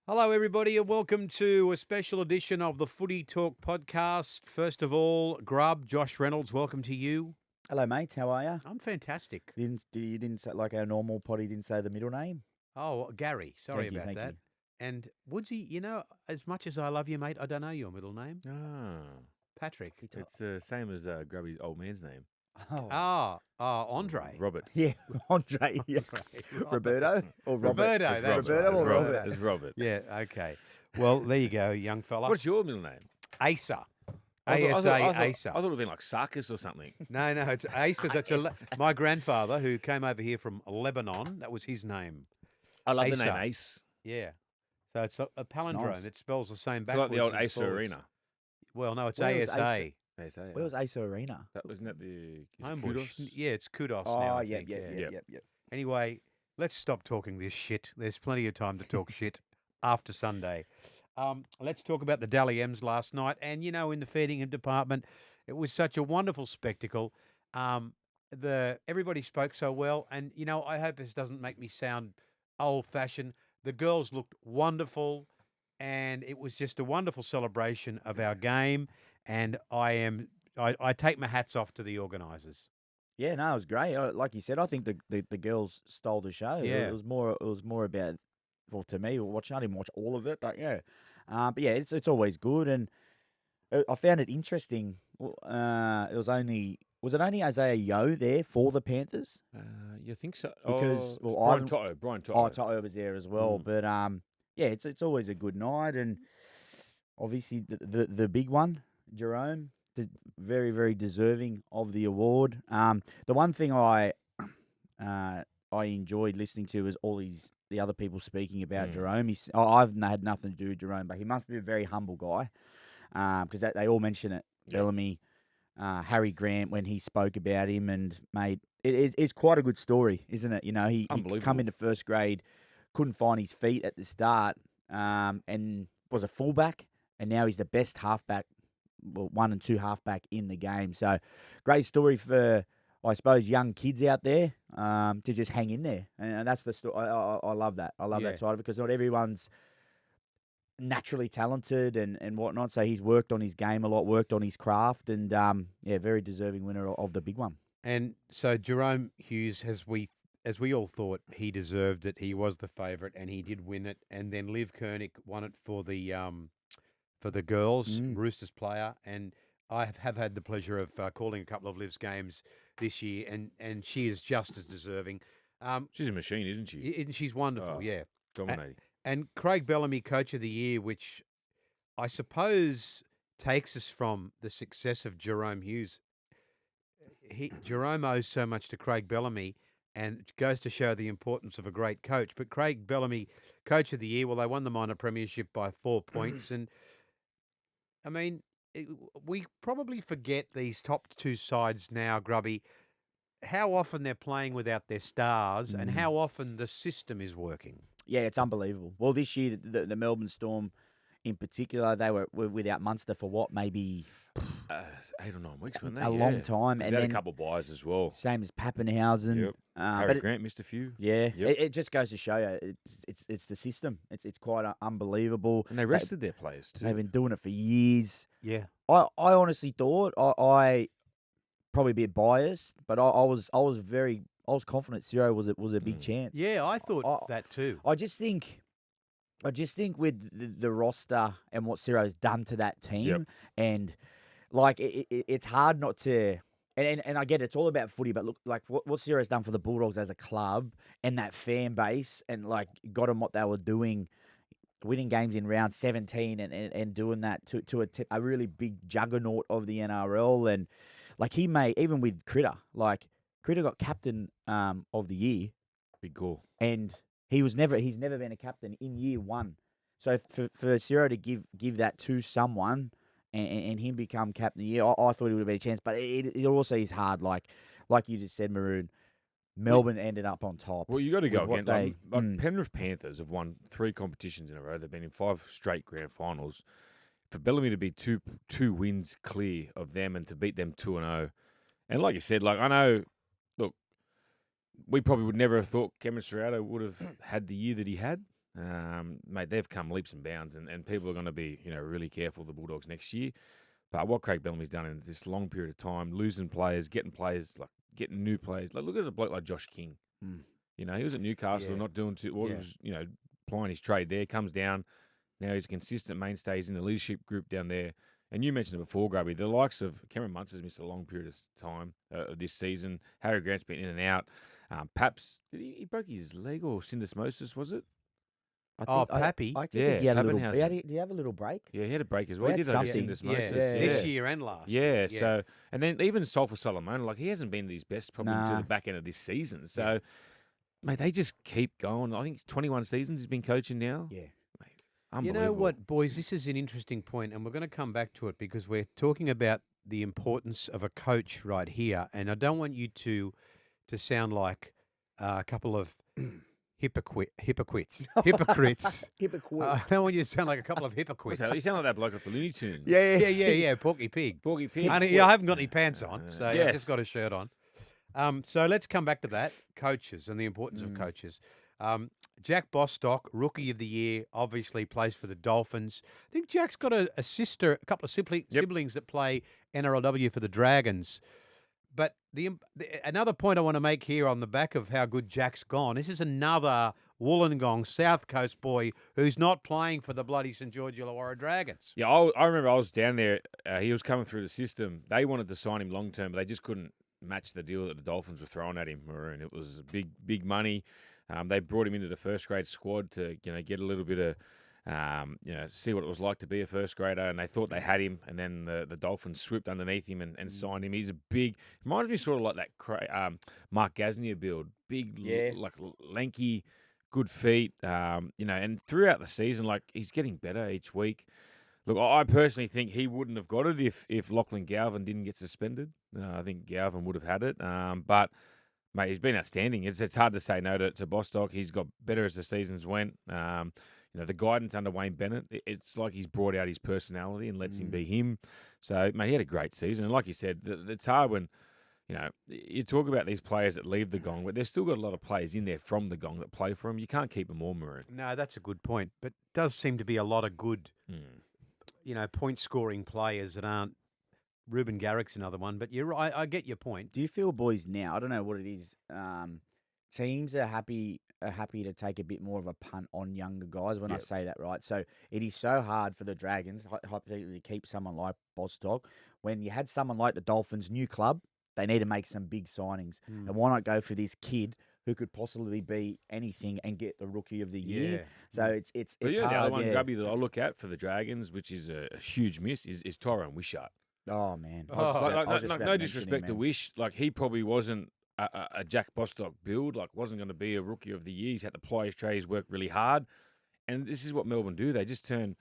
Hello, everybody, and welcome to a special edition of the Footy Talk podcast. First of all, Grub, Josh Reynolds, welcome to you. Hello, mates. How are you? I'm fantastic. You didn't say like our normal potty. Didn't say the middle name. Oh, Gary, sorry Thank you, about thank that. you. And Woodsy, as much as I love you, mate, I don't know your middle name. Ah, Patrick. it's the same as Grubby's old man's name. Andre. Robert. Yeah, Andre. Yeah. Roberto or Robert? Roberto, It's that's Roberto right. or Robert. Robert? It's Robert. Yeah, okay. Well, there you go, young fella. What's your middle name? Asa. I thought- ASA, I thought Asa. it would have been like Sarkis or something. No, it's Asa. My grandfather, who came over here from Lebanon, that was his name. I love the Asa. name Ace. Yeah. So it's a palindrome. nice. It spells the same It's backwards. like the old as Asa forwards. Arena. Well, no, it's Where was ASA. ASA. Where was Asa Arena? That wasn't that the Homebush. Kudos? Yeah, it's Kudos Oh, now. I yeah, think, yeah. Anyway, let's stop talking this shit. There's plenty of time to talk shit after Sunday. Let's talk about the Dally M's last night. And, in the feeding department, it was such a wonderful spectacle. Everybody spoke so well. And, I hope this doesn't make me sound old-fashioned. The girls looked wonderful. And it was just a wonderful celebration of our game. And I take my hats off to the organisers. Yeah, no, it was great. Like you said, I think the girls stole the show. Yeah. It was more about, well, to me, watching. I didn't watch all of it, but yeah, it's always good, and I found it interesting. Was it only Isaiah Yeo there for the Panthers? You think so? Because, it's well, Brian Toto. Oh, Toto was there as well, Mm. but yeah, it's always a good night, and obviously the big one, Jerome, very, very deserving of the award. The one thing I enjoyed listening to was all the other people speaking about Jerome. I've had nothing to do with Jerome, but he must be a very humble guy, because they all mention it. Yeah. Bellamy, Harry Grant, when he spoke about him, and made it's quite a good story, isn't it? He come Unbelievable. into first grade, couldn't find his feet at the start, and was a fullback, and now he's the best halfback, well, 1 and 2 halfback in the game. So great story for, I suppose, young kids out there, to just hang in there, and that's the story. I love that. I love Yeah. that side of it, because not everyone's naturally talented and whatnot. So he's worked on his game a lot, worked on his craft, and very deserving winner of the big one. And so Jerome Hughes, as we all thought, he deserved it. He was the favourite, and he did win it. And then Liv Koenig won it for the girls, Roosters player. And I have had the pleasure of calling a couple of Liv's games this year, and she is just as deserving. She's a machine, isn't she? She's wonderful, Oh. yeah. Dominating. And Craig Bellamy, Coach of the Year, which I suppose takes us from the success of Jerome Hughes. Jerome owes so much to Craig Bellamy, and it goes to show the importance of a great coach. But Craig Bellamy, Coach of the Year, well, they won the minor premiership by 4 points. And, I mean, we probably forget these top two sides now, Grubby, how often they're playing without their stars and how often the system is working. Yeah, it's unbelievable. Well, this year, the Melbourne Storm in particular, they were without Munster for what, maybe 8 or 9 weeks, weren't they? a long time. He's And had then a couple of buys as well. same as Pappenhausen. Yep. But Harry Grant missed a few. yeah, Yep. it just goes to show you, it's the system. It's quite unbelievable. And they rested their players too. They've been doing it for years. Yeah. I honestly thought I probably a bit biased, but I was confident Ciro was a big chance. Yeah, I thought that too. I just think with the roster and what Ciro's done to that team, Yep. and like it's hard not to. And I get it's all about footy, but look, like what Ciro's done for the Bulldogs as a club and that fan base, and like got them what they were doing, winning games in round 17 and doing that to a really big juggernaut of the NRL. And like he may, even with Critter got captain of the year, Big call. and he's never been a captain in year one. So for Ciro to give that to someone and him become captain of the year, I thought it would have been a chance. But it also is hard, like you just said, Maroon. Melbourne ended up on top. Well, you got to go with again. what Like Penrith Panthers have won 3 competitions in a row. They've been in 5 straight grand finals. For Bellamy to be two wins clear of them and to beat them 2-0, and like you said, like I know, look, we probably would never have thought Cameron Serrato would have had the year that he had. mate, they've come leaps and bounds, and people are going to be, really careful of the Bulldogs next year. But what Craig Bellamy's done in this long period of time, losing players, getting new players. Like, look at a bloke like Josh King. Mm. He was at Newcastle, not doing too well. He was, plying his trade there, comes down. Now he's a consistent mainstay. He's in the leadership group down there. And you mentioned it before, Grubby, the likes of Cameron Munster's missed a long period of time of this season. Harry Grant's been in and out. Paps, he broke his leg or syndesmosis, was it? Pappy. I think he had a little. Pappenhausen. Did he have a little break? Yeah, he had a break as well. We He had did have something. syndesmosis. This year and last. Yeah, so, and then even Sulphur Solomon, like, he hasn't been at his best probably until Nah. the back end of this season. So, mate, they just keep going. I think 21 seasons he's been coaching now. Yeah. Mate, You know unbelievable. what, boys? This is an interesting point, and we're going to come back to it because we're talking about the importance of a coach right here, and I don't want you to sound like a couple of hypocrites. Hypocrites. Hypocrite. I don't want you to sound like a couple of What's hypocrites. that? You sound like that bloke off the Looney Tunes. Yeah, Porky Pig. Porky Pig. I haven't got any pants on, so I've Yes. just got a shirt on. So let's come back to that, coaches and the importance of coaches. Jack Bostock, Rookie of the Year, obviously plays for the Dolphins. I think Jack's got a couple of siblings that play NRLW for the Dragons. But another point I want to make here on the back of how good Jack's gone, this is another Wollongong South Coast boy who's not playing for the bloody St George Illawarra Dragons. Yeah, I remember I was down there. He was coming through the system. They wanted to sign him long term, but they just couldn't match the deal that the Dolphins were throwing at him, Maroon. It was big money. They brought him into the first grade squad to get a little bit of see what it was like to be a first grader, and they thought they had him, and then the Dolphins swooped underneath him and signed him. He's reminds me sort of like that Mark Gasnier build, big, like lanky, good feet, and throughout the season, like, he's getting better each week. Look, I personally think he wouldn't have got it if Lachlan Galvin didn't get suspended. I think Galvin would have had it, but mate, he's been outstanding. It's hard to say no to Bostock. He's got better as the seasons went. The guidance under Wayne Bennett, it's like he's brought out his personality and lets him be him. So, mate, he had a great season. And like you said, it's hard when, you talk about these players that leave the Gong, but they've still got a lot of players in there from the Gong that play for him. You can't keep them all, Maroon. No, that's a good point. But it does seem to be a lot of good, point-scoring players that aren't. Ruben Garrick's another one, but you're right. I get your point. Do you feel, boys, now? I don't know what it is. Teams are happy to take a bit more of a punt on younger guys when I say that, right? So it is so hard for the Dragons, hypothetically, to keep someone like Bostock. When you had someone like the Dolphins, new club, they need to make some big signings. And why not go for this kid who could possibly be anything and get the Rookie of the Year? So it's But hard. the other one, yeah. Grubby, that I look at for the Dragons, which is a huge miss, is Tyrone Wishart. Oh, man. No disrespect to Wish. Like, he probably wasn't a Jack Bostock build, like, wasn't going to be a Rookie of the Year. He's had to ply his trade, he's worked really hard. And this is what Melbourne do. They just turn,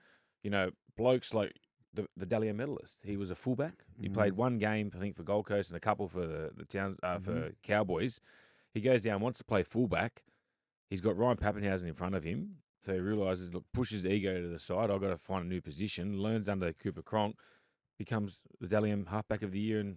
blokes like the Dalian medalist. He was a fullback. He played one game, I think, for Gold Coast and a couple for the town for Cowboys. He goes down, wants to play fullback. He's got Ryan Pappenhausen in front of him. So he realises, look, pushes ego to the side. I've got to find a new position. Learns under Cooper Cronk. Becomes the Dalian halfback of the year and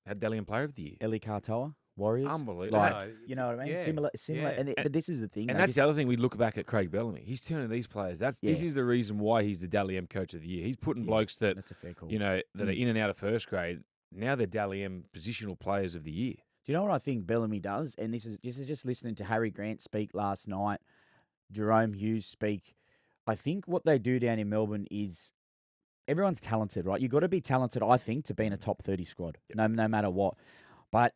had Dalian player of the year. Eli Katoa, Warriors. Unbelievable. Like, you know what I mean? Yeah, Similar. yeah. But this is the thing. And that's the other thing we look back at Craig Bellamy. He's turning these players. This is the reason why he's the Dally M coach of the year. He's putting blokes that That's a fair call. that are in and out of first grade. Now they're Dally M positional players of the year. Do you know what I think Bellamy does? And this is just listening to Harry Grant speak last night, Jerome Hughes speak. I think what they do down in Melbourne is everyone's talented, right? You've got to be talented, I think, to be in a top 30 squad, no matter what. But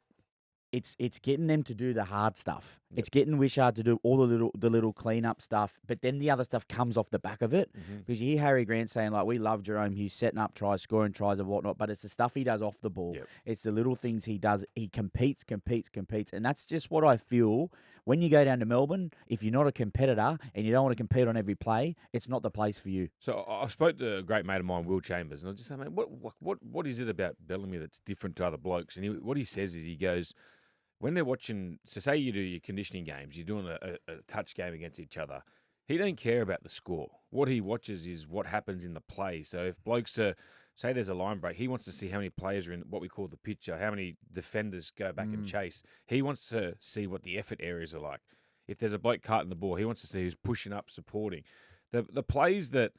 it's getting them to do the hard stuff. Yep. It's getting Wishart to do all the little cleanup stuff, but then the other stuff comes off the back of it. Because you hear Harry Grant saying, like, we love Jerome Hughes setting up tries, scoring tries and whatnot, but it's the stuff he does off the ball. Yep. It's the little things he does. He competes. And that's just what I feel when you go down to Melbourne. If you're not a competitor and you don't want to compete on every play, it's not the place for you. So I spoke to a great mate of mine, Will Chambers, and I just said, mate, what is it about Bellamy that's different to other blokes? And what he says is, he goes, when they're watching, so say you do your conditioning games, you're doing a touch game against each other, he don't care about the score. What he watches is what happens in the play. So if blokes are, say there's a line break, he wants to see how many players are in what we call the picture, how many defenders go back and chase. He wants to see what the effort areas are like. if there's a bloke carting the ball, he wants to see who's pushing up, supporting. The plays that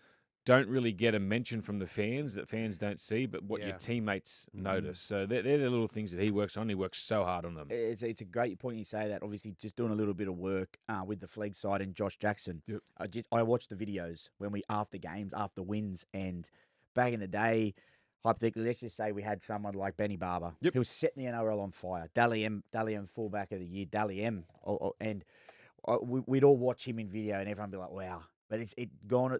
don't really get a mention from the fans that fans don't see, but what your Yeah. teammates notice. So they're the little things that he works on. He works so hard on them. It's a great point you say that. Obviously, just doing a little bit of work with the Flegg side and Josh Jackson. Yep. I watched the videos when we after games, after wins, and back in the day, hypothetically, let's just say we had someone like Benny Barber. Yep. He was setting the NRL on fire. Dally M fullback of the year, Dally M, and we'd all watch him in video, and everyone be like, "Wow." But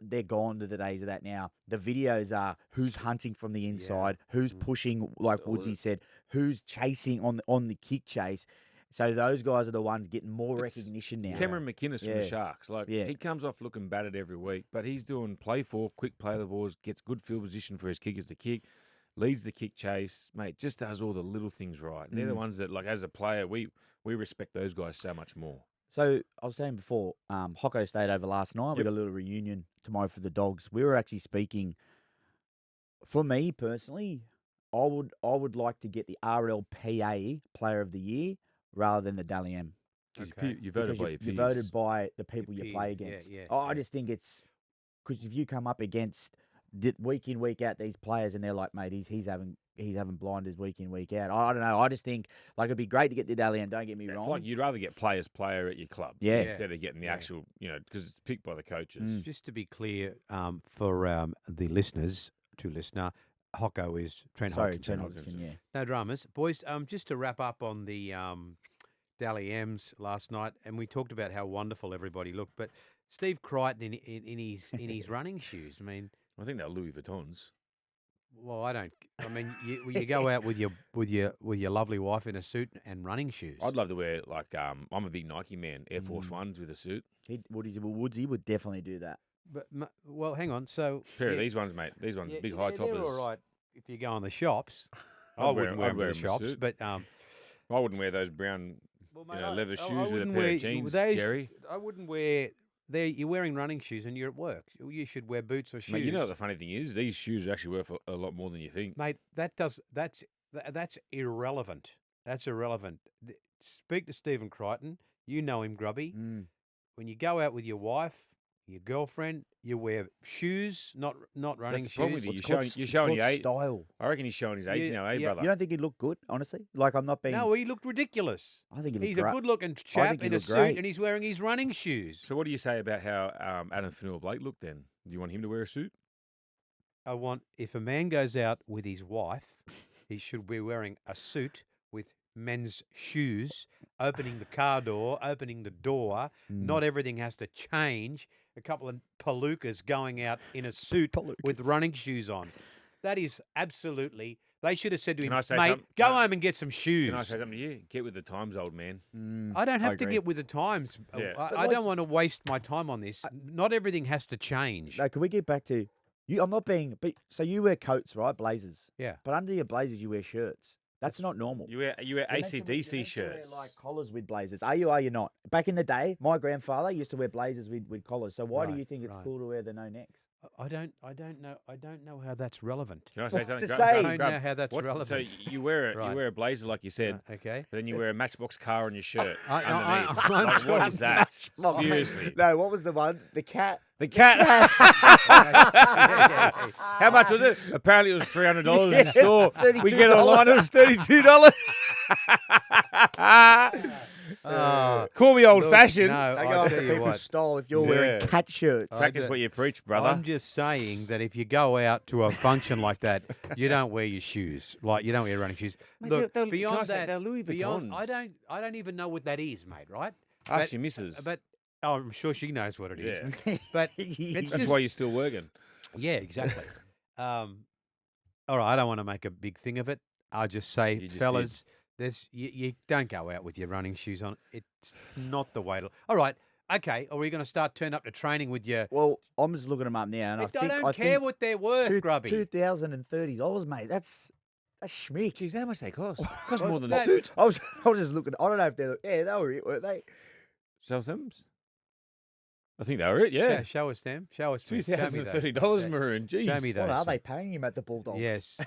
they're gone to the days of that now. The videos are who's hunting from the inside, who's pushing, like Woodsy said, who's chasing on the kick chase. So those guys are the ones getting more recognition now. Cameron McInnes from the Sharks. Yeah. He comes off looking battered every week, but he's doing quick play of the balls, gets good field position for his kickers to kick, leads the kick chase, mate, just does all the little things right. They're the ones that, like, as a player, we respect those guys so much more. So I was saying before, Hocko stayed over last night. We got a little reunion tomorrow for the Dogs. We were actually speaking. For me personally, I would like to get the RLPA Player of the Year rather than the Dally M. Okay. You voted Because by your you peers. voted by the people you Your play peers, against. yeah, I just think it's because if you come up against week in week out these players and they're like, mate, he's having blinders week in week out. I don't know. I just think like it'd be great to get the Dally M. Don't get me It's wrong. like you'd rather get player at your club, Yeah. instead of getting the actual, because it's picked by the coaches. Just to be clear, for the listeners, Hocko is Trent Sorry, Hodgkinson. Trent Hodgkinson, yeah. No dramas. Boys, just to wrap up on the Dally M's last night, and we talked about how wonderful everybody looked, but Steve Crichton in his running shoes, I mean, I think they're Louis Vuittons. well, I mean, you go out with your lovely wife in a suit and running shoes. I'd love to wear, like, I'm a big Nike man, Air Force Ones with a suit. Woodsy would definitely do that. But well, hang on. So Pair of these ones, mate. These ones, big high toppers. They're all right if you go on the shops. I'd I wear wouldn't wear 'em them in in the my shops, suit. but I wouldn't wear those brown, leather shoes with a wouldn't pair wear of jeans, those- Jerry. I wouldn't wear. You're wearing running shoes and you're at work. You should wear boots or shoes. Mate, you know what the funny thing is? These shoes are actually worth a lot more than you think. Mate, that's irrelevant. That's irrelevant. Speak to Stephen Crichton. You know him, Grubby. When you go out with your wife, your girlfriend, you wear shoes, not running the problem shoes. with you. It's You're showing called your age. style. I reckon he's showing his age Yeah, now, yeah. brother? You don't think he'd look good, honestly? Like I'm not being. No, he looked ridiculous. I think he He's looked a great. good-looking chap think he in a looked suit, great. and he's wearing his running shoes. So what do you say about how Adam Fanua-Blake looked then? Do you want him to wear a suit? If a man goes out with his wife, he should be wearing a suit with men's shoes, opening the car door, opening the door. Not everything has to change. A couple of palookas going out in a suit with running shoes on. That is absolutely. They should have said to him, Can I say mate, something? go home and get some shoes. Can I say something to you? Get with the times, old man. I don't have to agree. get with the times. Yeah. I don't want to waste my time on this. Not everything has to change. No, can we get back to you? I'm not being. But so you wear coats, right? Blazers. Yeah. But under your blazers, you wear shirts. That's not normal. You wear You're meant to ACDC wear shirts. like collars with blazers. Are you? Are you not? Back in the day, my grandfather used to wear blazers with collars. So why do Right, you think it's right. cool to wear the no necks? I don't know how that's relevant. Can I say What something? to Grab- say? I grab- don't grab- know how that's what- relevant. So you wear Right. you wear a blazer like you said, Okay. but then you wear a Matchbox car on your shirt. I'm underneath. Like, what is that? Matchbox. Seriously. No, what was the one? The cat. The cat. Yeah. How much was it? Apparently it was $300 in Yeah, the store. We get $32. online, it was $32. Call me old Look, fashioned. No, They go I'll after tell you people's what. style if you're wearing Yeah. cat shirts. Practice what you preach, brother. I'm just saying that if you go out to a function like that, you don't wear your shoes. Like you don't wear running shoes. Mate, Look, can I beyond say that, they're Louis beyond, Vuittons. I don't even know what that is, mate. Right? Ask your missus. But I'm sure she knows what it is. Yeah. But it's That's just, why you're still working. yeah, exactly. All right, I don't want to make a big thing of it. I'll just say, You just did. fellas, you don't go out with your running shoes on. It's not the way to. All right, okay. Are we going to start turning up to training with your? Well, I'm just looking them up now, and I I think don't care what they're worth, Grubby. $2,030, mate. That's schmick. Jeez, how much they cost? Cost Well, more than a that- suit. I was just looking. I don't know if they're. Yeah, they were it, weren't they? Sell Sims. I think they were it, yeah. Show us them. Show us. Show me those. $2,030, Yeah. Maroon. Jeez. Show me What those. are they paying him at the Bulldogs? Yes.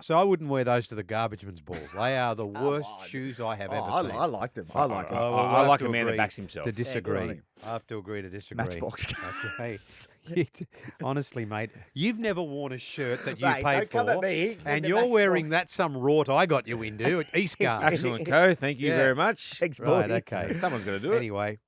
So I wouldn't wear those to the garbage man's ball. They are the worst on. shoes I have Oh, ever seen. I liked them. I like them. Oh, well, we'll I have like to a man that agree backs himself. To good on disagree. him. I have to agree to disagree. Matchbox. Okay. Honestly, mate, you've never worn a shirt that you Mate, paid don't come for, at me. and The you're wearing Matchbox. that some rort I got you into at Eastgard. Excellent, Co. Thank you Yeah. very much. Thanks, Right, boys. okay. Someone's going to do it. Anyway,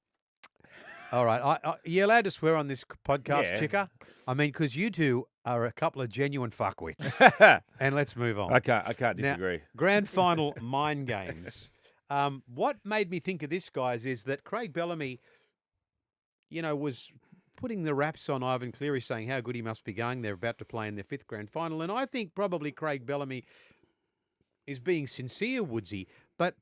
all right. You're allowed to swear on this podcast, Yeah. Chicker? I mean, because you two are a couple of genuine fuckwits. And let's move on. I can't Now, disagree. Grand final mind games. What made me think of this, guys, is that Craig Bellamy, was putting the raps on Ivan Cleary, saying how good he must be going. They're about to play in their 5th grand final. And I think probably Craig Bellamy is being sincere, Woodsy. But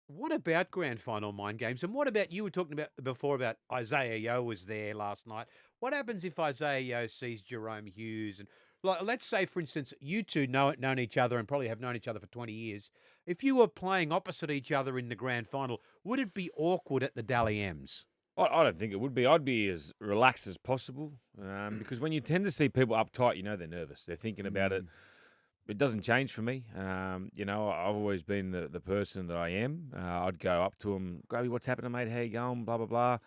what about grand final mind games? And what about, you were talking about before about Isaiah Yeo was there last night. What happens if Isaiah Yeo sees Jerome Hughes? And let's say, for instance, you two known each other and probably have known each other for 20 years. If you were playing opposite each other in the grand final, would it be awkward at the Dally M's? I don't think it would be. I'd be as relaxed as possible because when you tend to see people uptight, they're nervous. They're thinking about it. It doesn't change for me. I've always been the person that I am. I'd go up to them, Grubby, what's happening, mate? How you going? Blah, blah, blah.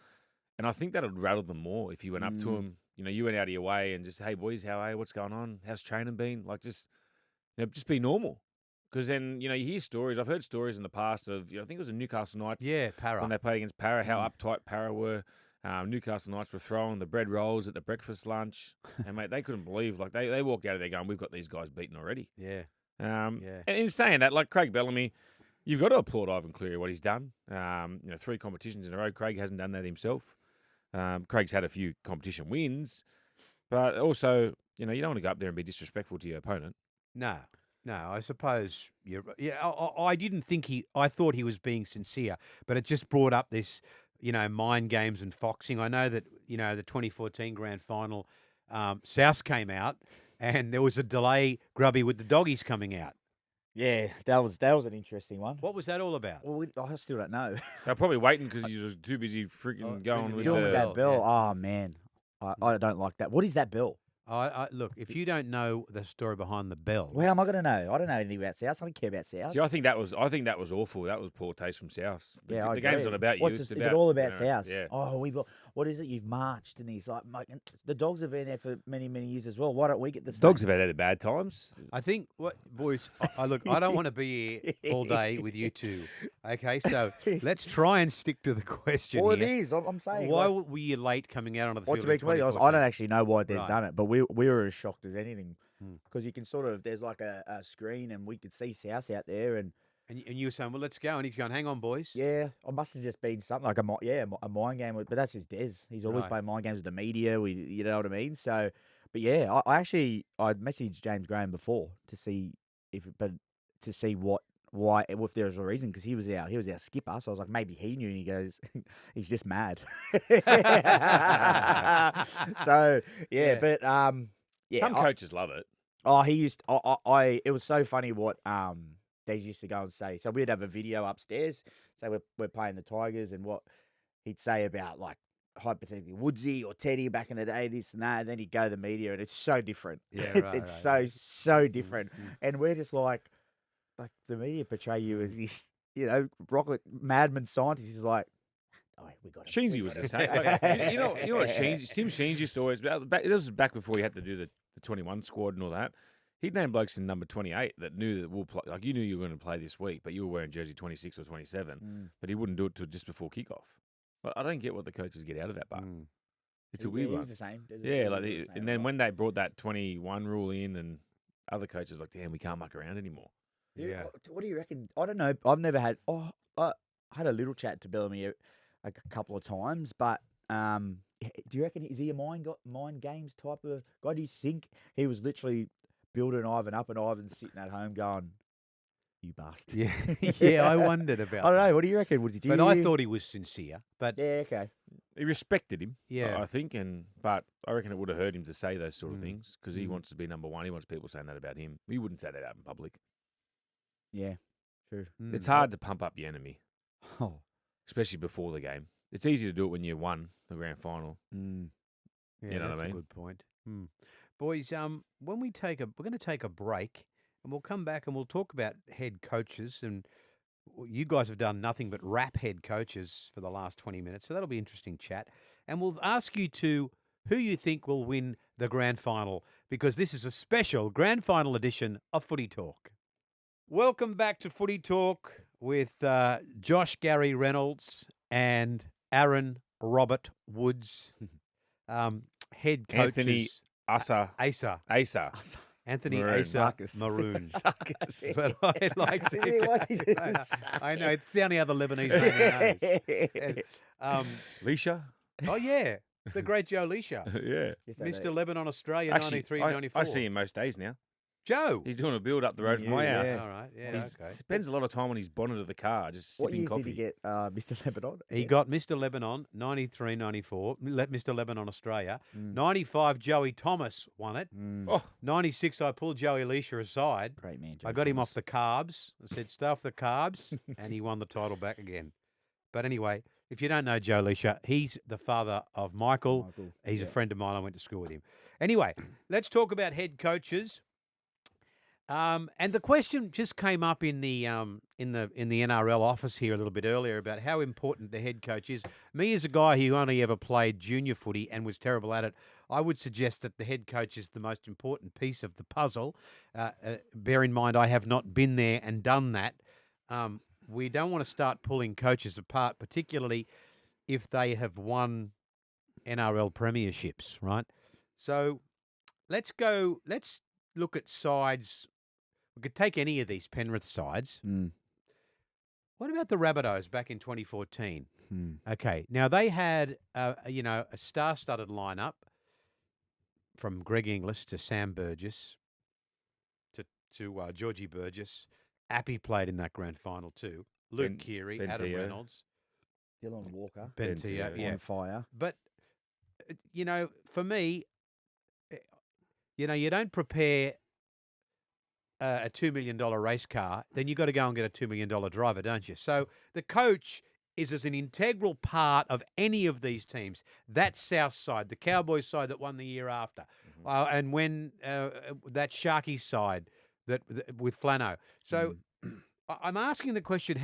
And I think that would rattle them more if you went up to them. You went out of your way and just, hey, boys, how are you? What's going on? How's training been? Like, just be normal. Because then, you hear stories. I've heard stories in the past of, I think it was the Newcastle Knights. Yeah, Para. When they played against Para, how uptight Para were. Newcastle Knights were throwing the bread rolls at the breakfast lunch. And, mate, they couldn't believe. Like, they walked out of there going, we've got these guys beaten already. Yeah. And in saying that, like Craig Bellamy, you've got to applaud Ivan Cleary, what he's done. 3 competitions in a row. Craig hasn't done that himself. Craig's had a few competition wins. But also, you don't want to go up there and be disrespectful to your opponent. No, I suppose you're. Yeah, I didn't think I thought he was being sincere, but it just brought up this, mind games and foxing. I know that the 2014 grand final, South came out, and there was a delay, Grubby, with the doggies coming out. Yeah, that was an interesting one. What was that all about? Well, I still don't know. They're probably waiting because he was too busy freaking going with Doing with that bell. yeah. Oh man, I don't like that. What is that bell? Look, if you don't know the story behind the bell, Well, how am I going to know? I don't know anything about South. I don't care about South. See, I think that was awful. That was poor taste from South. Yeah, I the game's agree. not about you. What's It's is about, it all about South? Yeah. Oh, what is it? You've marched, and he's like, "Mate, the dogs have been there for many, many years as well. Why don't we get the Dogs same?" have had bad times. I think boys. Look, I don't want to be here all day with you two. Okay, so let's try and stick to the question. Well, here. it is. I'm saying. Why like, were you late coming out onto the well, field? to be in completely honest, I 2014? don't actually know why Des Right. done it, but we were as shocked as anything Hmm. because you can sort of there's like a screen and we could see South out there and And you were saying, well, let's go. And he's going, hang on, boys. yeah, I must have just been something like a mind game. But that's just Des. He's always Right. playing mind games with the media. You know what I mean. So, but yeah, I messaged James Graham before to see why if there was a reason because he was our skipper. So I was like maybe he knew. And he goes, he's just mad. So yeah, Yeah. but yeah, Some coaches love it. oh, he used. It was so funny what they used to go and say. So we'd have a video upstairs. So we're playing the Tigers, and what he'd say about like hypothetically Woodsy or Teddy back in the day, this and that. And then he'd go to the media, and it's so different. Yeah, it's right. so different. And we're just like the media portray you as this, rocket madman scientist. He's like, oh, we got him. Sheensy was the same. Like, you know what Sheensy, Tim Sheens used to always. This was back before he had to do the 21 squad and all that. He'd name blokes in number 28 that knew that we'll play. Like you knew you were going to play this week, but you were wearing jersey 26 or 27. But he wouldn't do it till just before kickoff. But I don't get what the coaches get out of that. But it's a weird He one. was the same. Yeah, and then when they brought that 21 rule in, and other coaches like, damn, we can't muck around anymore. Yeah. What do you reckon? I don't know. I've never had. I had a little chat to Bellamy a couple of times, but do you reckon is he a mind games type of guy? Do you think he was literally building Ivan up and Ivan's sitting at home going, "You bastard"? Yeah, yeah. I wondered about. I don't know. that. What do you reckon? Would But I thought he was sincere. But Yeah. Okay. He respected him, Yeah. I think, but I reckon it would have hurt him to say those sort of things because he Mm. wants to be number one. He wants people saying that about him. He wouldn't say that out in public. Yeah. True. It's hard to pump up your enemy, Oh. especially before the game. It's easy to do it when you won the grand final. Mm. Yeah, You know what I that's mean? a good point. Boys, when we're going to take a break, and we'll come back and we'll talk about head coaches. And you guys have done nothing but rap head coaches for the last 20 minutes, so that'll be interesting chat. And we'll ask you who you think will win the grand final, because this is a special grand final edition of Footy Talk. Welcome back to Footy Talk with Josh Gary Reynolds and Aaron Robert Woods, head coaches. Anthony Asa. Anthony Maroon. Asa Maroon. Suckers. But I like to. Really, what is it? I know, it's the only other Lebanese name I know. Leisha? Oh, yeah. The great Joe Leisha. Yeah. Mr. Lebanon, Australia, Actually, 93, I 94. see him most days now. Joe. He's doing a build up the road from my Yeah. house. All right. Yeah, He okay. spends a lot of time on his bonnet of the car, just What sipping years coffee. did he get Mr. Lebanon? He got Mr. Lebanon, 93, 94. Mr. Lebanon, Australia. Mm. 95, Joey Thomas won it. Oh, 96, I pulled Joey Leisha aside. Great man. I got him off the carbs. I said, stay off the carbs. And he won the title back again. But anyway, if you don't know Joe Leisha, he's the father of Michael. He's a friend of mine. I went to school with him. Anyway, let's talk about head coaches. And the question just came up in the NRL office here a little bit earlier about how important the head coach is. Me, as a guy who only ever played junior footy and was terrible at it, I would suggest that the head coach is the most important piece of the puzzle. Bear in mind, I have not been there and done that. We don't want to start pulling coaches apart, particularly if they have won NRL premierships, right? So let's look at sides. We could take any of these Penrith sides. Mm. What about the Rabbitohs back in 2014? Mm. Okay, now they had a star-studded lineup from Greg Inglis to Sam Burgess to Georgie Burgess. Appy played in that grand final too. Luke Keary, Adam Bentia. Reynolds, Dylan Walker. Bentia, yeah. On fire. But for me, you don't prepare a $2 million race car, then you've got to go and get a $2 million driver, don't you? So the coach is as an integral part of any of these teams. That South side, the Cowboys side that won the year after, and when that Sharky side that with Flano. So I'm asking the question: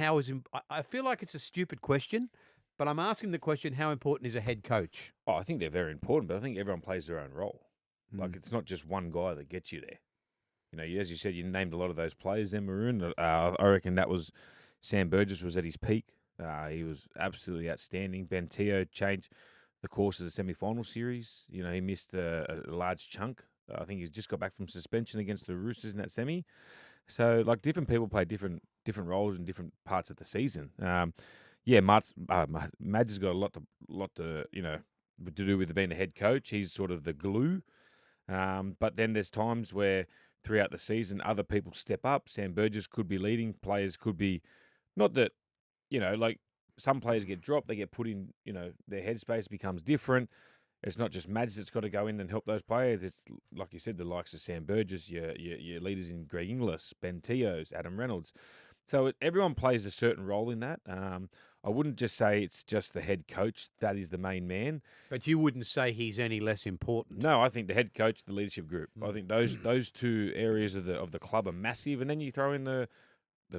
I feel like it's a stupid question, but I'm asking the question: how important is a head coach? Oh, I think they're very important, but I think everyone plays their own role. Like, it's not just one guy that gets you there. As you said, you named a lot of those players there, Maroon. I reckon that was Sam Burgess was at his peak. He was absolutely outstanding. Bentia changed the course of the semi-final series. He missed a large chunk. I think he's just got back from suspension against the Roosters in that semi. So, like, different people play different roles in different parts of the season. Madge has got a lot to do with being a head coach. He's sort of the glue. But then there's times where throughout the season, other people step up. Sam Burgess could be leading. Players could be, not that, like some players get dropped, they get put in, their headspace becomes different. It's not just Madge that's got to go in and help those players. It's, like you said, the likes of Sam Burgess, your leaders in Greg Inglis, Ben Teos, Adam Reynolds. So everyone plays a certain role in that. I wouldn't just say it's just the head coach that is the main man. But you wouldn't say he's any less important. No, I think the head coach, the leadership group. I think those two areas of the club are massive, and then you throw in the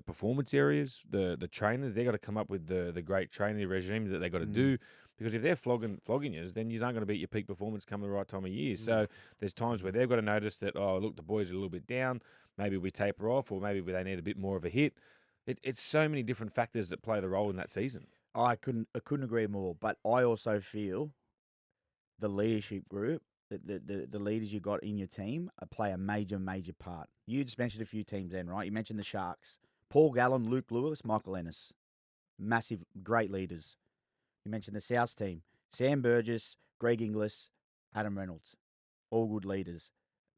performance areas, the trainers. They got to come up with the great training regime that they got to do. Because if they're flogging you, then you aren't going to beat your peak performance come the right time of year. So there's times where they've got to notice that, the boys are a little bit down. Maybe we taper off, or maybe they need a bit more of a hit. It's so many different factors that play the role in that season. I couldn't agree more. But I also feel the leadership group, the leaders you got in your team, play a major part. You just mentioned a few teams then, right? You mentioned the Sharks. Paul Gallen, Luke Lewis, Michael Ennis. Massive, great leaders. You mentioned the South team. Sam Burgess, Greg Inglis, Adam Reynolds. All good leaders.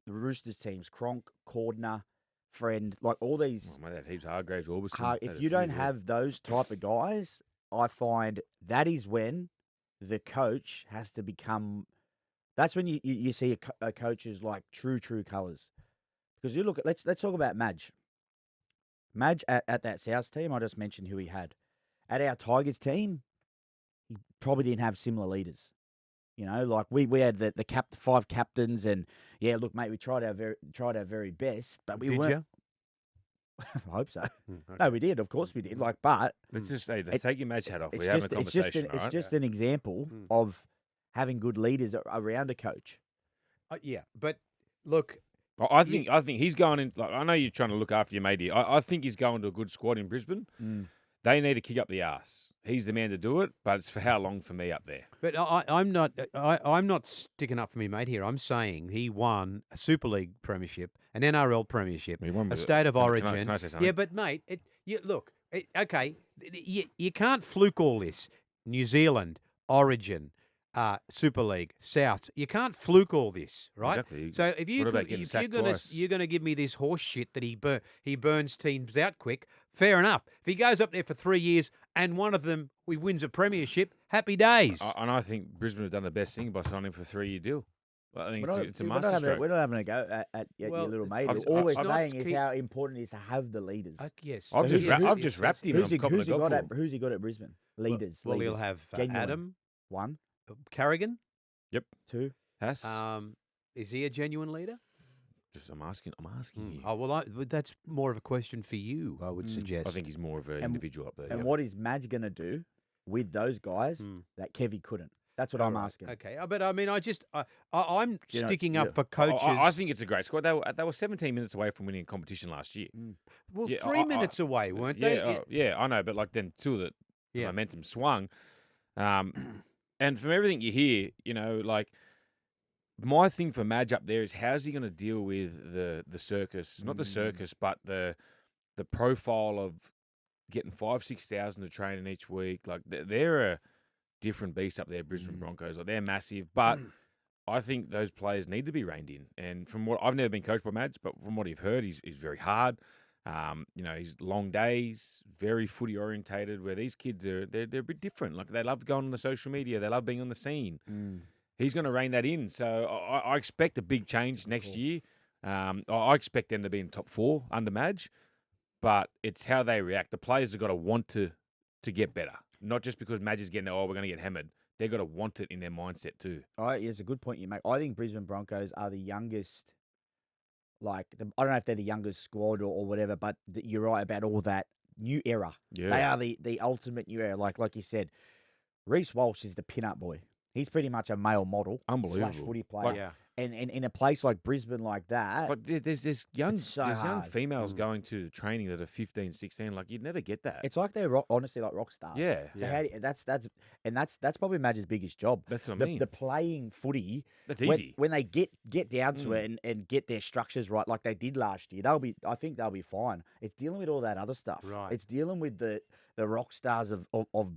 The Roosters teams, Cronk, Cordner, Friend, like all these. Oh, mate, that heaps Hargraves, Orbison. If you don't have those type of guys, I find that is when the coach has to become. That's when you see a coach's like true colours. Because you look at let's talk about Madge. Madge at that South team, I just mentioned who he had. At our Tigers team, he probably didn't have similar leaders. Like we had the 5 captains, and yeah, look, mate, we tried our very best, but we weren't. I hope so. Okay. No, we did. Of course we did. Like, but Let's just say, It- take your Madge hat off. it's We're having just a it's just conversation, an, it's right? just an example Mm. of having good leaders around a coach. Yeah, but look, I think he's going in. Like, I know you're trying to look after your mate here. I think he's going to a good squad in Brisbane. They need to kick up the arse. He's the man to do it, but it's for how long for me up there? but I'm not. I'm not sticking up for me, mate. Here, I'm saying he won a Super League premiership, an NRL premiership, He won a with it. State of Can I- Origin. can I say something? Yeah, but mate, look. Okay, you can't fluke all this. New Zealand, Origin, Super League, South. You can't fluke all this, right? Exactly. So if you What about could, getting if you're sacked gonna twice? you're gonna give me this horse shit that he burns teams out quick, fair enough. If he goes up there for 3 years and one of them he wins a premiership, happy days. And I think Brisbane have done the best thing by signing him for a 3-year deal. I think it's a We're not masterstroke. we're not having a go at Well, your little mate. I've- All we're I've- saying I've- is how important it is to have the leaders. Yes. I've So just who- I've just wrapped him. and Who's I'm he, copping who's, a he dog got for at, who's he got at Brisbane? Leaders. Well, he'll leaders. have Genuine. Adam, One, Carrigan. two. Haas. Is he a genuine leader? I'm asking you. Oh well, that's more of a question for you. I would suggest. I think he's more of an And- individual up there. And yeah. what is Madge going to do with those guys that Kevy couldn't? That's what I'm Alright, asking. Okay, but I mean, I'm You know, sticking yeah. up for I- coaches. I think it's a great squad. They were 17 minutes away from winning a competition last year. well, yeah, 3 minutes away, weren't Yeah, they? yeah, I know, but like then two of the Yeah. momentum swung. And from everything you hear, like my thing for Madge up there is how's he going to deal with the circus? Not the circus, but the profile of getting 5,000-6,000 to train in each week. Like they're a different beast up there, Brisbane Broncos. Like they're massive, but I think those players need to be reined in. And from what I've never been coached by Madge, but from what I've heard, he's very hard. He's long days, very footy orientated. Where these kids they're a bit different. Like they love going on the social media, they love being on the scene. He's going to rein that in. So I expect a big change next year. I expect them to be in top 4 under Madge, but it's how they react. The players have got to want to get better, not just because Madge is getting we're going to get hammered. They've got to want it in their mindset too. It's a good point you make. I think Brisbane Broncos are the youngest. I don't know if they're the youngest squad or whatever, but you're right about all that new era. Yeah, They are the ultimate new era. Like you said, Reece Walsh is the pin-up boy. He's pretty much a male model. Unbelievable. / footy player. Like- Yeah. And in a place like Brisbane like that, But there's young It's so there's young hard. females going to the training that are 15, 16. Like you'd never get that. it's like they're honestly like rock stars. Yeah. So Yeah. how do you, that's probably Madge's biggest job. That's what I mean. The playing footy. That's when, easy. when they get down to it and get their structures right, like they did last year, I think they'll be fine. It's dealing with all that other stuff. Right. It's dealing with the rock stars of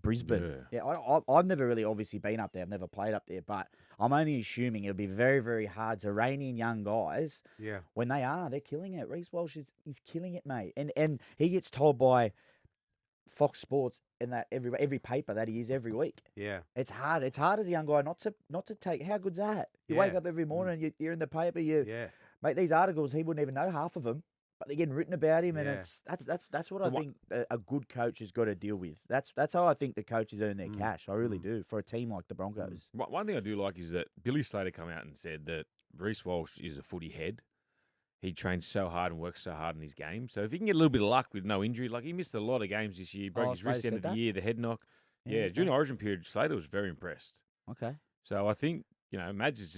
Brisbane. Yeah. I've never really obviously been up there. I've never played up there, but I'm only assuming it'll be very, very hard to rein in young guys Yeah. when they're killing it. Reece Walsh is killing it, mate. And he gets told by Fox Sports in that every paper that he is every week. Yeah. It's hard. It's hard as a young guy not to take. How good's that? You wake Yeah. up every morning, you're in the paper. Yeah. Mate, these articles he wouldn't even know half of them, but they're getting written about him, and Yeah. that's what I think a good coach has got to deal with. That's how I think the coaches earn their cash. I really do for a team like the Broncos. One thing I do like is that Billy Slater come out and said that Reece Walsh is a footy head. He trains so hard and works so hard in his game. So if he can get a little bit of luck with no injury, like he missed a lot of games this year, he broke his Slater wrist end said of the that? year, the head knock. Yeah, Yeah, okay. during the Origin period, Slater was very impressed. Okay. So I think Madge is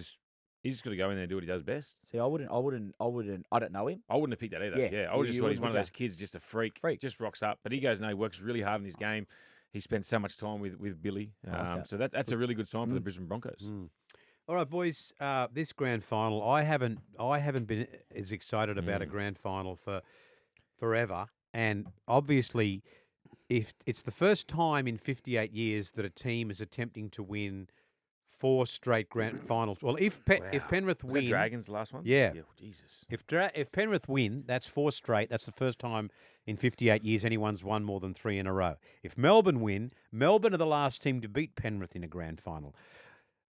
he's just got to go in there and do what he does best. See, I don't know him. I wouldn't have picked that either. Yeah, Yeah, I you- would just you thought he's wouldn't, one of would those kids, just a freak, Freak. just rocks up. But he goes, no, he works really hard in his game. He spent so much time with Billy. Okay. So that's a really good sign for the Brisbane Broncos. All right, boys. This grand final, I haven't been as excited about a grand final for forever, and obviously, if it's the first time in 58 years that a team is attempting to win 4 straight grand finals. Well, if Penrith Was that win, Dragons the last one? Yeah. Jesus. if Penrith win, that's 4 straight. That's the first time in 58 years anyone's won more than 3 in a row. If Melbourne win, Melbourne are the last team to beat Penrith in a grand final.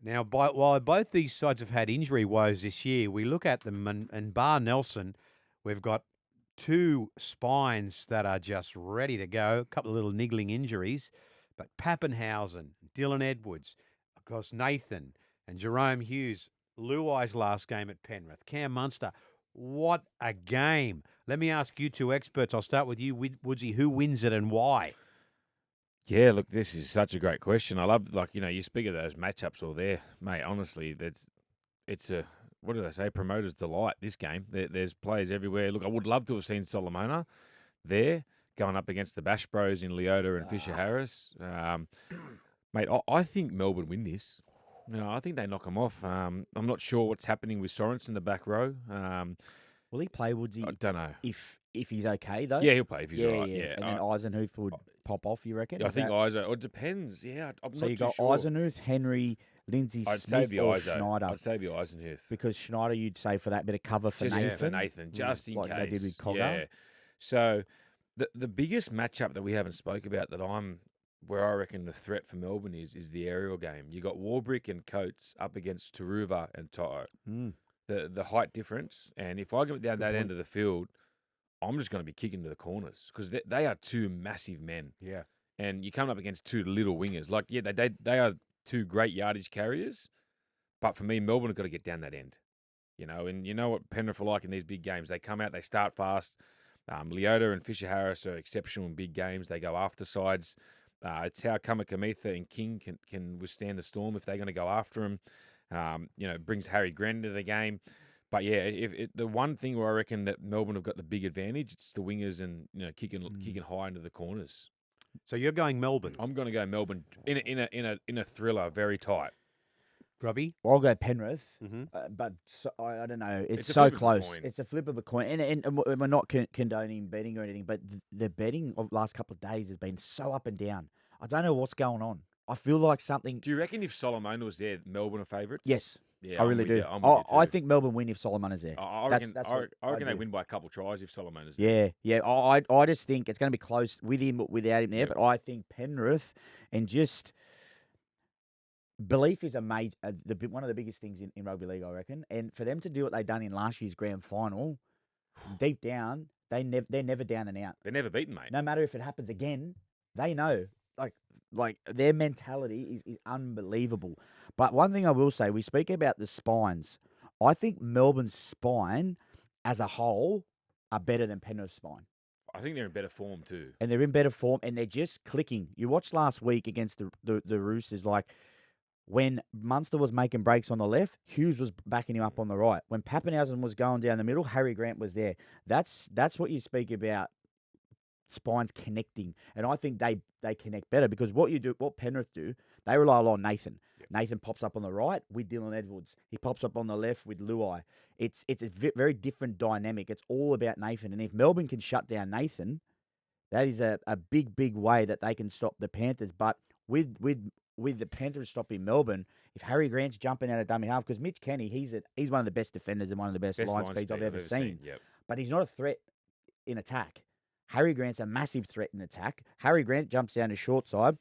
Now, while both these sides have had injury woes this year, we look at them and bar Nelson, we've got 2 spines that are just ready to go, a couple of little niggling injuries, but Pappenhausen, Dylan Edwards, of course Nathan and Jerome Hughes, Luai's last game at Penrith, Cam Munster. What a game. Let me ask you two experts. I'll start with you, Woodsy. Who wins it and why? Yeah, look, this is such a great question. I love, like, you speak of those matchups all there, mate. Honestly, it's a, what did I say? Promoter's delight, this game. There's players everywhere. Look, I would love to have seen Solomona there going up against the Bash Bros in Leota and Fisher Harris. Mate, I think Melbourne win this. No, I think they knock them off. I'm not sure what's happening with Sorensen in the back row. Will he play, Woodsy, I don't know. if he's okay, though? Yeah, he'll play if he's all right. Yeah. And then Eisenhuth would pop off, you reckon? I Is think that- Iso. It depends. Yeah, I'm So not you too got sure. Eisenhuth, Henry, Lindsay I'd say Smith, be or Iso. Schneider? I'd say be Eisenhuth. Because Schneider, you'd say, for that bit of cover for Just Nathan. for Nathan, just in like case. they did with Cogger. Yeah. So the biggest matchup that we haven't spoke about where I reckon the threat for Melbourne is the aerial game. You got Warbrick and Coates up against Taruva and Toto. Mm. The height difference, and if I get down that end of the field, I'm just going to be kicking to the corners because they are two massive men. Yeah. And you come up against two little wingers. Like, yeah, they are two great yardage carriers, but for me, Melbourne have got to get down that end. And you know what Penrith are like in these big games. They come out, they start fast. Leota and Fisher Harris are exceptional in big games. They go after sides. It's how Kamikamitha and King can withstand the storm if they're going to go after him. It brings Harry Grant into the game. But yeah, the one thing where I reckon that Melbourne have got the big advantage, it's the wingers and kicking high into the corners. So you're going Melbourne. I'm going to go Melbourne in a thriller, very tight. Grubby? Well, I'll go Penrith, Mhm. but I don't know. It's It's a so flip of a close. coin. It's a flip of a coin, and we're not condoning betting or anything, but the betting of the last couple of days has been so up and down. I don't know what's going on. I feel like something. Do you reckon if Solomon was there, Melbourne are favourites? Yes, Yeah, I I'm really with do. you. I'm with you I too. think Melbourne win if Solomon is there. I That's- reckon, that's I what I reckon they do. win by a couple tries if Solomon is there. Yeah. I just think it's going to be close with him, but without him there. Yeah. But I think Penrith and just belief is one of the biggest things in rugby league, I reckon. And for them to do what they done in last year's grand final, deep down, they're never down and out. They're never beaten, mate. No matter if it happens again, they know. Like their mentality is unbelievable. But one thing I will say, we speak about the spines. I think Melbourne's spine as a whole are better than Penrith's spine. I think they're in better form too. And they're in better form and they're just clicking. You watched last week against the Roosters, like when Munster was making breaks on the left, Hughes was backing him up on the right. When Pappenhausen was going down the middle, Harry Grant was there. That's what you speak about, spines connecting. And I think they connect better because what Penrith do, they rely a lot on Nathan. Yep. Nathan pops up on the right with Dylan Edwards. He pops up on the left with Luai. It's a very different dynamic. It's all about Nathan. And if Melbourne can shut down Nathan, that is a big way that they can stop the Panthers. But with the Panthers stopping Melbourne, if Harry Grant's jumping out of dummy half, because Mitch Kenny, he's one of the best defenders and one of the best line speeds I've ever seen. Yep. But he's not a threat in attack. Harry Grant's a massive threat in attack. Harry Grant jumps down to short side.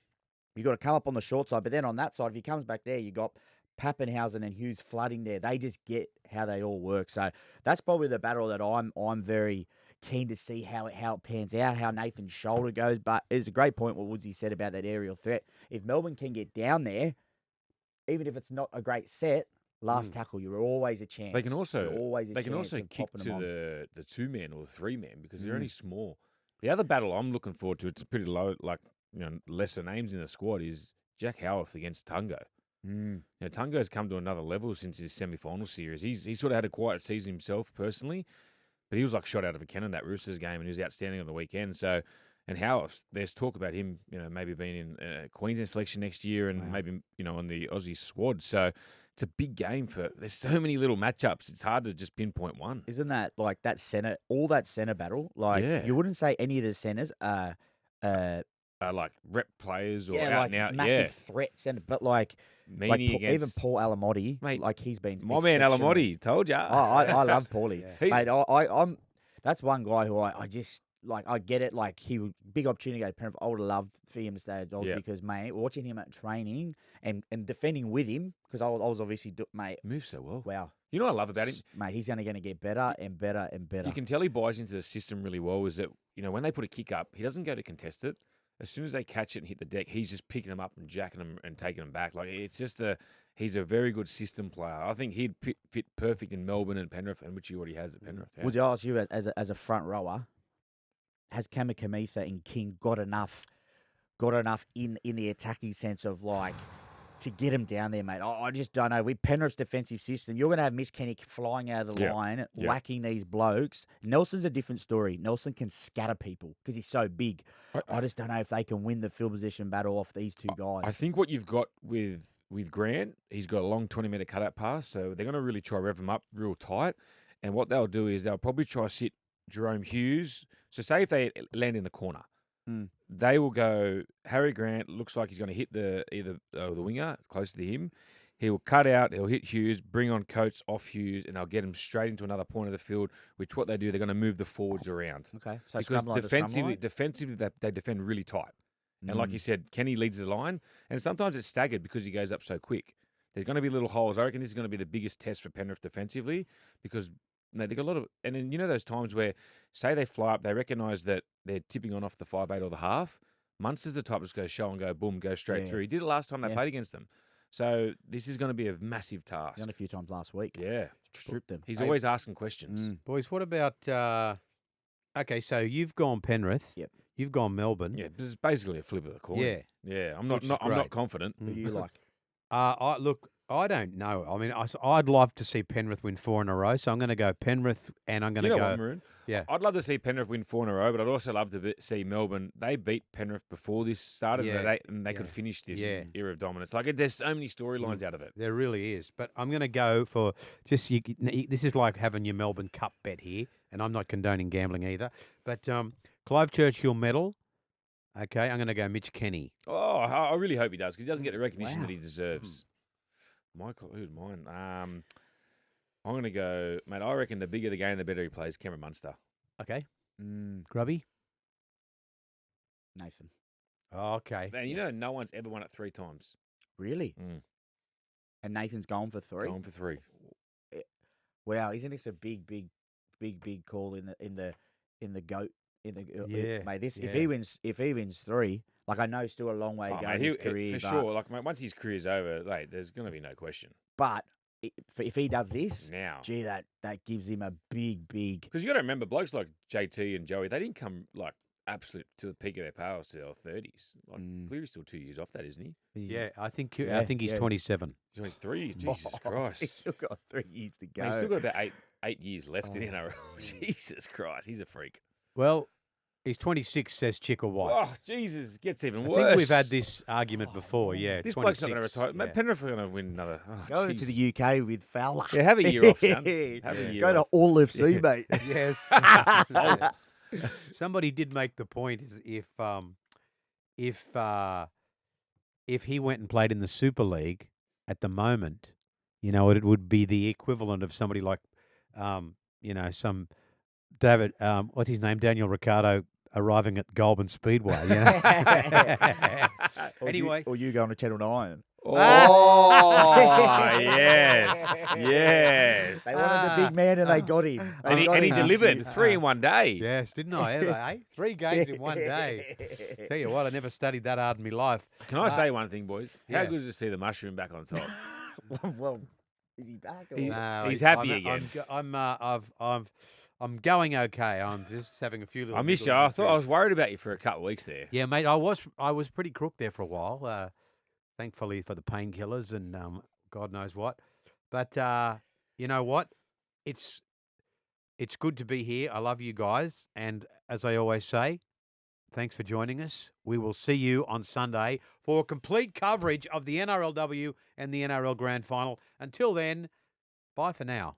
You got to come up on the short side, but then on that side, if he comes back there, you got Pappenhausen and Hughes flooding there. They just get how they all work. So that's probably the battle that I'm very keen to see how it pans out, how Nathan's shoulder goes. But it's a great point what Woodsy said about that aerial threat. If Melbourne can get down there, even if it's not a great set, last tackle, you're always a chance. They can also You're always a they can chance also of kick popping to them on. the 2-man or the 3-man because they're only small. The other battle I'm looking forward to, it's pretty low, like lesser names in the squad, is Jack Howarth against Tungo. Tungo's come to another level since his semi-final series. He sort of had a quiet season himself personally, but he was like shot out of a cannon that Roosters game, and he was outstanding on the weekend. So, and Howarth, there's talk about him, maybe being in Queensland selection next year, and maybe on the Aussie squad. So, it's a big game there's so many little matchups. It's hard to just pinpoint one. Isn't that like that center, all that center battle? Like Yeah. you wouldn't say any of the centers are Like rep players or out like and out. massive threat center, but like Meany even against Paul Alamotti, Mate, like he's been my man exceptional. Alamotti. Told ya. I love Paulie, He- mate. I'm that's one guy who I just like. I get it. Like he would big opportunity to go to Penrith. I would have loved for him to stay at Dogs Yeah. because mate, watching him at training and defending with him because I was obviously mate. Moves so well. Wow, You know what I love about him? mate, he's going to get better and better and better. You can tell he buys into the system really well. Is that when they put a kick up, he doesn't go to contest it. As soon as they catch it and hit the deck, he's just picking them up and jacking them and taking them back. Like it's just He's a very good system player. I think he'd fit perfect in Melbourne and Penrith, and which he already has at Penrith. Yeah. Would you ask you as a front rower, has Kamikamica and King got enough in the attacking sense of like to get him down there, mate? I just don't know. With Penrith's defensive system, you're going to have Mitch Kenny flying out of the line, whacking these blokes. Nelson's a different story. Nelson can scatter people because he's so big. I just don't know if they can win the field position battle off these two guys. I think what you've got with Grant, he's got a long 20-metre cutout pass, so they're going to really try rev him up real tight. And what they'll do is they'll probably try to sit Jerome Hughes. So say if they land in the corner, they will go, Harry Grant looks like he's going to hit the winger closer to him. He'll cut out, he'll hit Hughes, bring on Coates off Hughes, and they'll get him straight into another point of the field, which what they do, they're going to move the forwards around. Okay. So because defensively they defend really tight. And like you said, Kenny leads the line, and sometimes it's staggered because he goes up so quick. There's going to be little holes. I reckon this is going to be the biggest test for Penrith defensively because they've got a lot of... And then, those times where, say they fly up, they recognise that they're tipping on off the 5'8" or the half. Munster's the type that's going to show and go, boom, go straight through. He did it last time they played against them. So this is going to be a massive task. He's done a few times last week. Yeah. Stripped them. He's always asking questions. Boys, what about... okay, so you've gone Penrith. Yep. You've gone Melbourne. Yeah, this is basically a flip of the coin. Yeah. Yeah, I'm Which is not great. confident. Who do you like? I don't know. I mean, I'd love to see Penrith win 4 in a row, so I'm going to go Penrith, and I'm going to You know go. what, Maroon? Yeah. I'd love to see Penrith win 4 in a row, but I'd also love to see Melbourne. They beat Penrith before this started, and they could finish this era of dominance. Like, there's so many storylines out of it. There really is. But I'm going to go for just this is like having your Melbourne Cup bet here, and I'm not condoning gambling either. But Clive Churchill medal. Okay, I'm going to go Mitch Kenny. Oh, I really hope he does because he doesn't get the recognition that he deserves. Michael, who's mine? I'm going to go, mate. I reckon the bigger the game, the better he plays. Cameron Munster. Okay. Grubby. Nathan. Oh, okay. Man, no one's ever won it 3 times. Really? And Nathan's gone for 3? Going for 3. Wow, isn't this a big call in the GOAT? Mate, if he wins 3, like I know still a long way to go in his career. For sure. Like, mate, once his career's over, mate, there's going to be no question. But if he does this, now, gee, that gives him a big. Because you got to remember, blokes like JT and Joey, they didn't come like absolute to the peak of their powers to their 30s. Like Cleary's still 2 years off that, isn't he? Yeah, I think he's 27. He's 23. Jesus Christ! He's still got 3 years to go. Mate, he's still got about eight years left in the NRL. Jesus Christ, he's a freak. Well, he's 26, says Chicker White. Oh, Jesus, gets even worse. I think we've had this argument before, yeah. This 26, bloke's not going to retire. yeah. Mate, Penrith are going to win another. Oh, Go to the UK with Fowler. Yeah, have a year off, son. Have a year Go to off. All FC, mate. Yes. Somebody did make the point is if he went and played in the Super League at the moment, it would be the equivalent of somebody like, some David, what's his name, Daniel Ricciardo arriving at Goulburn Speedway. Anyway, or you going to Channel 9. Oh, yes. Yes. They wanted the big man and they got him. And he delivered 3 in one day. Yes, didn't I ever, eh? 3 games in one day. Tell you what, I never studied that hard in my life. Can I say one thing, boys? How yeah. good is it to see the mushroom back on top? Well, is he back? Or No, He's happy again. I'm going okay. I'm just having a few little. I miss you. I thought I was worried about you for a couple of weeks there. Yeah, mate. I was pretty crook there for a while. Thankfully for the painkillers and God knows what. But you know what? It's good to be here. I love you guys, and as I always say, thanks for joining us. We will see you on Sunday for complete coverage of the NRLW and the NRL Grand Final. Until then, bye for now.